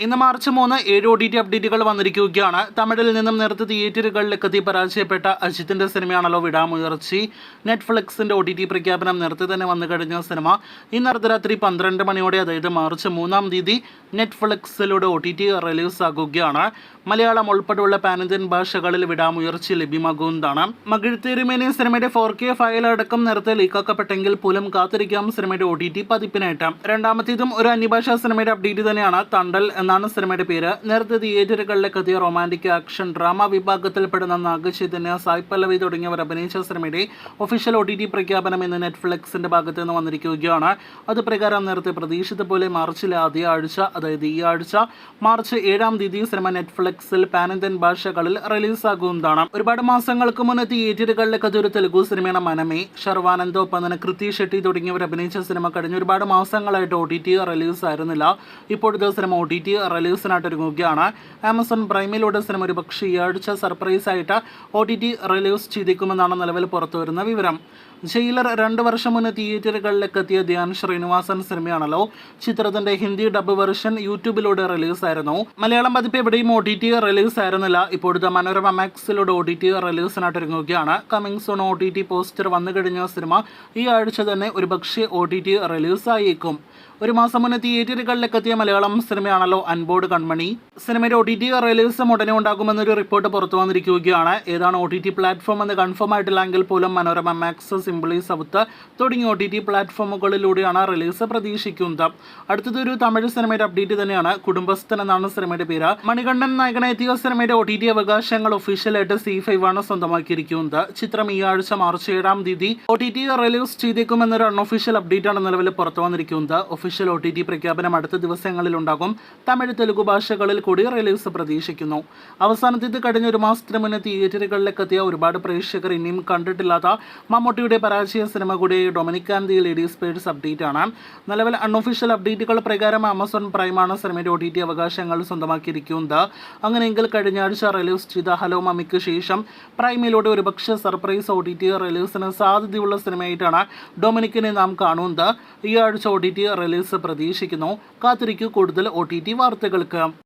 ഇന്ന് March 3 7 OTT അപ്ഡേറ്റുകൾ വന്നിരിക്കുകയാണ്. തമിഴിൽ നിന്നും നേരത്തെ തിയേറ്ററുകളിലേക്ക് എത്തി പരാജയപ്പെട്ട അജിത്തിന്റെ സിനിമയാണല്ലോ വിടാമുയർച്ചി. നെറ്റ്ഫ്ലിക്സിന്റെ OTT പ്രഖ്യാപനം നേരത്തെ തന്നെ വന്നു കഴിഞ്ഞ സിനിമ ഇന്ന് അർദ്ധരാത്രി 12 മണിയോടെ, അതായത് മാർച്ച് 3 തീയതി നെറ്റ്ഫ്ലിക്സിലൂടെ OTT റിലീസ് ആകുകയാണ്. മലയാളം ഉൾപ്പെടെയുള്ള പാൻ ഇന്ത്യൻ ഭാഷകളിൽ വിടാമുയർച്ചി ലഭ്യമാകുന്നതാണ്. മകിഴ്ത്തിരുമേനി സിനിമയുടെ 4K ഫയൽ അടക്കം നേരത്തെ ലീക്കാക്കപ്പെട്ടെങ്കിൽ പോലും കാത്തിരിക്കാം സിനിമയുടെ OTT പതിപ്പിനായിട്ട്. രണ്ടാമത്തേതും ഒരു അന്യഭാഷാ സിനിമയുടെ അപ്ഡേറ്റ് തന്നെയാണ്. തണ്ടൽ എന്നാണ് സിനിമയുടെ പേര്. നേരത്തെ തിയേറ്ററുകളിലേക്ക് എത്തിയ റൊമാൻറ്റിക് ആക്ഷൻ ഡ്രാമ വിഭാഗത്തിൽപ്പെടുന്ന നാഗചൈതന്യ, സായ് പല്ലവി തുടങ്ങിയവർ അഭിനയിച്ച സിനിമയുടെ ഒഫീഷ്യൽ OTT പ്രഖ്യാപനം ഇന്ന് നെറ്റ്ഫ്ലിക്സിന്റെ ഭാഗത്ത് നിന്ന് വന്നിരിക്കുകയാണ്. അത് പ്രകാരം നേരത്തെ പ്രതീക്ഷിച്ച പോലെ മാർച്ചിലെ ആദ്യ ആഴ്ച, അതായത് ഈ ആഴ്ച മാർച്ച് 7 തീയതി സിനിമ നെറ്റ്ഫ്ലിക്സിൽ പാൻ ഇന്ത്യൻ ഭാഷകളിൽ റിലീസാകുന്നതാണ്. ഒരുപാട് മാസങ്ങൾക്ക് മുന്നേ തിയേറ്ററുകളിലേക്ക് എത്തിയ ഒരു തെലുഗു സിനിമയാണ് മനമേ. ശർവാനന്ദ്, ഒപ്പം തന്നെ കൃതി ഷെട്ടി തുടങ്ങിയവർ അഭിനയിച്ച സിനിമ കഴിഞ്ഞ ഒരുപാട് മാസങ്ങളായിട്ട് OTT റിലീസ് ആയിരുന്നില്ല. ഇപ്പോഴത്തെ സിനിമ OTT റിലീസിനായിട്ട് ഒരുങ്ങുകയാണ്. ആമസോൺ പ്രൈമിലൂടെ സിനിമ ഒരു പക്ഷേ ഈ ആഴ്ച സർപ്രൈസ് ആയിട്ട് OTT റിലീസ് ചെയ്തേക്കുമെന്നാണ് നിലവിൽ പുറത്തുവരുന്ന വിവരം. ജയിലർ 2 വർഷം മുന്നേ തിയേറ്ററുകളിലേക്ക് എത്തിയ ധ്യാൻ ശ്രീനിവാസൻ സിനിമയാണല്ലോ. ചിത്രത്തിന്റെ ഹിന്ദി ഡബ് വെർഷൻ യൂട്യൂബിലൂടെ റിലീസായിരുന്നു. മലയാളം പതിപ്പ് എവിടെയും OTT റിലീസ് ആയിരുന്നില്ല. ഇപ്പോഴത്തെ മനോരമ മാക്സിലൂടെ OTT റിലീസിനായിട്ട് ഒരുങ്ങുകയാണ്. കമ്മിങ് സൂൺ OTT പോസ്റ്റർ വന്നു കഴിഞ്ഞ സിനിമ ഈ ആഴ്ച തന്നെ ഒരുപക്ഷെ OTT റിലീസായേക്കും. ഒരു മാസം മുന്നേ തിയേറ്ററുകളിലേക്ക് എത്തിയ മലയാളം സിനിമയാണല്ലോ അൻപോട് കൺമണി. സിനിമയുടെ OTT റിലീസും ഉടനെ ഉണ്ടാകുമെന്നൊരു റിപ്പോർട്ട് പുറത്തു വന്നിരിക്കുകയാണ്. ഏതാണ് OTT പ്ലാറ്റ്ഫോം എന്ന് കൺഫേം ആയിട്ടില്ലെങ്കിൽ പോലും മനോരമ മാക്സ്, സിംപ്ലി സൗത്ത് തുടങ്ങിയ OTT പ്ലാറ്റ്ഫോമുകളിലൂടെയാണ് റിലീസ് പ്രതീക്ഷിക്കുന്നത്. അടുത്തതൊരു തമിഴ് സിനിമയുടെ അപ്ഡേറ്റ് തന്നെയാണ്. കുടുംബസ്ഥൻ എന്നാണ് സിനിമയുടെ പേര്. മണികണ്ഠൻ നായകനെത്തിയ സിനിമയുടെ OTT അവകാശങ്ങൾ ഒഫീഷ്യലായിട്ട് C5 ആണ് സ്വന്തമാക്കിയിരിക്കുന്നത്. ചിത്രം ഈ ആഴ്ച മാർച്ച് 7 തീയതി OTT റിലീസ് ചെയ്തേക്കുമെന്നൊരു അൺഒഫീഷ്യൽ അപ്ഡേറ്റ് ആണ് നിലവിൽ പുറത്തു വന്നിരിക്കുന്നത്. ഒഫീഷ്യൽ OTT പ്രഖ്യാപനം അടുത്ത ദിവസങ്ങളിൽ ഉണ്ടാകും. തമിഴ്, തെലുഗു ഭാഷകളിൽ കൂടി റിലീസ് പ്രതീക്ഷിക്കുന്നു. അവസാനത്തേത് കഴിഞ്ഞ ഒരു മാസത്തിന് മുന്നേ തിയേറ്ററുകളിലേക്ക് എത്തിയ ഒരുപാട് പ്രേക്ഷകർ ഇനിയും കണ്ടിട്ടില്ലാത്ത മമ്മൂട്ടിയുടെ പരാജയ സിനിമ കൂടി Dominic and the ladies purse update ആണ്. നിലവിൽ അൺഒഫീഷ്യൽ അപ്ഡേറ്റുകൾ പ്രകാരം ആമസോൺ പ്രൈമാണ് സിനിമയുടെ OTT അവകാശങ്ങൾ സ്വന്തമാക്കിയിരിക്കുന്നത്. അങ്ങനെയെങ്കിൽ കഴിഞ്ഞ ആഴ്ച റിലീസ് ചെയ്ത ഹലോ മമ്മിക്ക് ശേഷം പ്രൈമിലൂടെ ഒരുപക്ഷെ സർപ്രൈസ് OTT റിലീസിന് സാധ്യതയുള്ള സിനിമയായിട്ടാണ് ഡൊമിനിക്കിനെ നാം കാണുന്നത്. ഈ ആഴ്ച OTT റിലീസ് പ്രതീക്ഷിക്കുന്നു. കാത്തിരിക്കൂ കൂടുതൽ OTT വാർത്തകൾക്ക്.